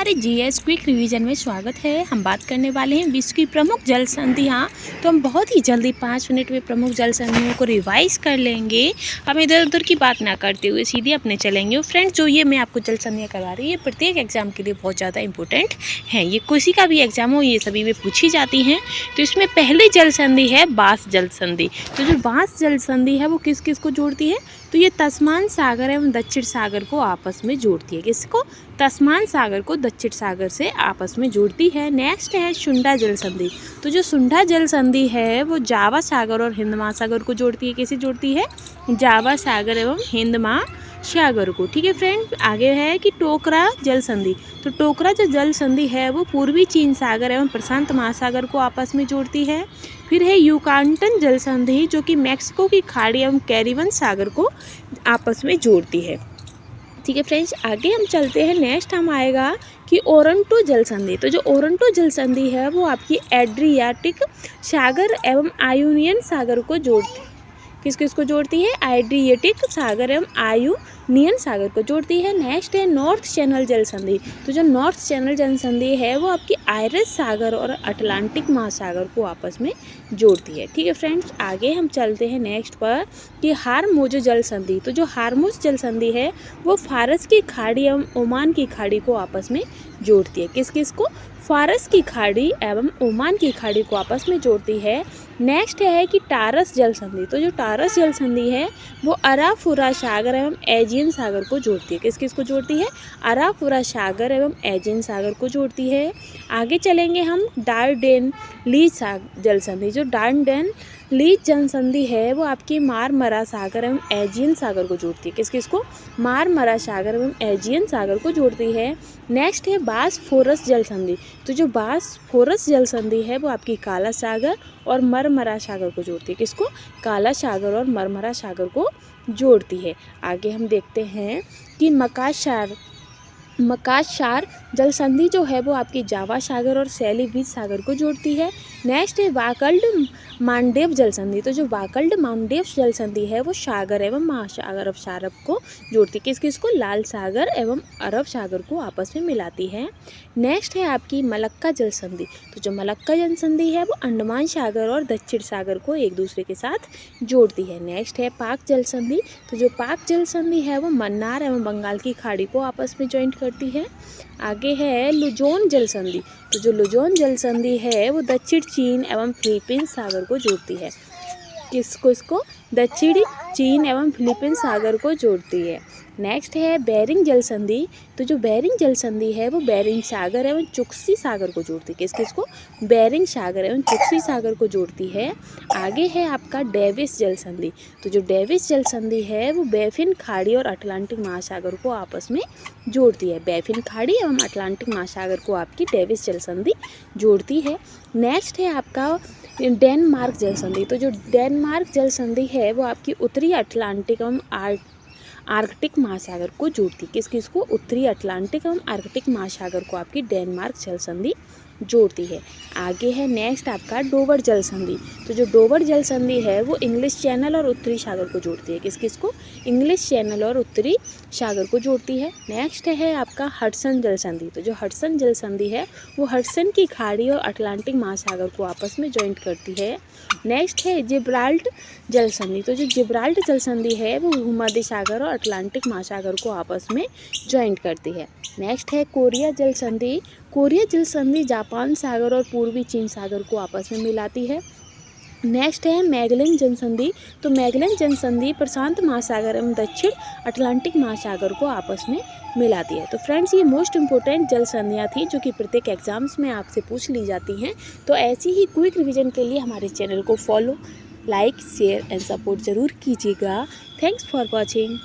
हमारे GS quick revision में स्वागत है। हम बात करने वाले हैं विश्व की प्रमुख जल संधियाँ। तो हम बहुत ही जल्दी 5 मिनट में प्रमुख जल संधियों को रिवाइज कर लेंगे। हम इधर उधर की बात ना करते हुए सीधे अपने चलेंगे। और फ्रेंड्स, जो ये मैं आपको जल संधियाँ करवा रही है, ये प्रत्येक एग्जाम के लिए बहुत ज़्यादा इंपॉर्टेंट है। ये किसी का भी एग्जाम हो, ये सभी में पूछी जाती हैं। तो इसमें पहली जल संधि है बांस जल संधि। तो जो बांस जल संधि है वो किस किस को जोड़ती है? तो ये तस्मान सागर एवं दक्षिण सागर को आपस में जोड़ती है। किसको? तस्मान सागर को दक्षिण सागर से आपस में जोड़ती है। नेक्स्ट है सुंडा जल संधि। तो जो सुंडा जल संधि है वो जावा सागर और हिंद महासागर को जोड़ती है। कैसे जोड़ती है? जावा सागर एवं हिंद महासागर को। ठीक है फ्रेंड, आगे है कि टोकरा जल संधि। तो टोकरा जो जल संधि है वो पूर्वी चीन सागर एवं प्रशांत महासागर को आपस में जोड़ती है। फिर है युकांटन जल संधि, जो कि मैक्सिको की खाड़ी एवं कैरिबियन सागर को आपस में जोड़ती है। ठीक है फ्रेंड्स, आगे हम चलते हैं। नेक्स्ट हम आएगा कि ओरंटो जल संधि। तो जो ओरंटो जल संधि है वो आपकी एड्रियाटिक सागर एवं आयोनियन सागर को जोड़ती है। किस किस को जोड़ती है? एड्रियाटिक सागर एवं आयोनियन सागर को जोड़ती है। नेक्स्ट है नॉर्थ चैनल जल संधि। तो जो नॉर्थ चैनल जल संधि है वो आपकी आयरस सागर और अटलांटिक महासागर को आपस में जोड़ती है। ठीक है फ्रेंड्स, आगे हम चलते हैं नेक्स्ट पर कि हारमोज जल संधि। तो जो हारमोज जल संधि है वो फारस की खाड़ी एवं ओमान की खाड़ी को आपस में जोड़ती है। किस किस को? फारस की खाड़ी एवं ओमान की खाड़ी को आपस में जोड़ती है। नेक्स्ट है कि टारस जल संधि। तो जो टारस जल संधि है वो अराफुरा सागर एवं एजियन सागर को जोड़ती है। किस किस को जोड़ती है? अराफुरा सागर एवं एजियन सागर को जोड़ती है। आगे चलेंगे हम डार्डेन लीज जल संधि। जो डार्डेन लीज जल संधि है वो आपकी मारमरा सागर एवं एजियन सागर को जोड़ती है। किस किस को? मारमरा सागर एवं एजियन सागर को जोड़ती है। नेक्स्ट है बासफोरस जल संधि। तो जो बासफोरस जल संधि है वो आपकी काला सागर और मरमरा सागर को जोड़ती है। किसको? काला सागर और मरमरा सागर को जोड़ती है। आगे हम देखते हैं कि मकाशार जल संधि जो है वो आपकी जावा सागर और सेलीबीज सागर को जोड़ती है। नेक्स्ट है वाकल्ड मांडेव जल संधि। तो जो वाकल्ड मांडेव जल संधि है वो सागर एवं महासागर अरब सागर को जोड़ती है। किस किस को? लाल सागर एवं अरब सागर को आपस में मिलाती है। नेक्स्ट है आपकी मलक्का जल संधि। तो जो मलक्का जल संधि है वो अंडमान सागर और दक्षिण सागर को एक दूसरे के साथ जोड़ती है। नेक्स्ट है पाक जल संधि। तो जो पाक जल संधि है वो मन्नार एवं बंगाल की खाड़ी को आपस में ज्वाइंट करती है। आगे है लुजोन जल संधि। तो जो लुजोन जल संधि है वो दक्षिण चीन एवं फिलीपींस सागर को जोड़ती है। किसको? इसको दक्षिणी चीन एवं फिलीपींस सागर को जोड़ती है। नेक्स्ट है बेरिंग जल संधि। तो जो बेरिंग जल संधि है वो बेरिंग सागर एवं चुक्सी सागर को जोड़ती है। किस किस को? बेरिंग सागर एवं चुक्सी सागर को जोड़ती है। आगे है आपका डेविस जल संधि। तो जो डेविस जल संधि है वो बैफिन खाड़ी और अटलांटिक महासागर को आपस में जोड़ती है। बैफिन खाड़ी एवं अटलांटिक महासागर को आपकी डेविस जल संधि जोड़ती है। नेक्स्ट है आपका डेनमार्क जल संधि। तो जो डेनमार्क जल संधि है वो आपकी उत्तरी अटलांटिक एवं आर्कटिक महासागर को जोड़ती है। किस किस को? उत्तरी अटलांटिक एवं आर्कटिक महासागर को आपकी डेनमार्क जल संधि जोड़ती है। आगे है नेक्स्ट आपका डोवर जल संधि। तो जो डोवर जल संधि है वो इंग्लिश चैनल और उत्तरी सागर को जोड़ती है। किस किस को? इंग्लिश चैनल और उत्तरी सागर को जोड़ती है। नेक्स्ट है आपका हडसन जल संधि। तो जो हडसन जल संधि है वो हडसन की खाड़ी और अटलांटिक महासागर को आपस में ज्वाइंट करती है। नेक्स्ट है जिब्राल्ट जल संधि। तो जो जिब्राल्ट जल संधि है वो भूमध्य सागर और अटलांटिक महासागर को आपस में ज्वाइंट करती है। नेक्स्ट है कोरिया जल संधि। कोरिया जल संधि जापान सागर और पूर्वी चीन सागर को आपस में मिलाती है। नेक्स्ट है मैगलन जल संधि। तो मैगलन जल संधि प्रशांत महासागर एवं दक्षिण अटलांटिक महासागर को आपस में मिलाती है। तो फ्रेंड्स, ये मोस्ट इंपॉर्टेंट जल संधियाँ थी जो कि प्रत्येक एग्जाम्स में आपसे पूछ ली जाती हैं। तो ऐसी ही क्विक रिवीजन के लिए हमारे चैनल को follow, like, share and support ज़रूर कीजिएगा। Thanks for watching.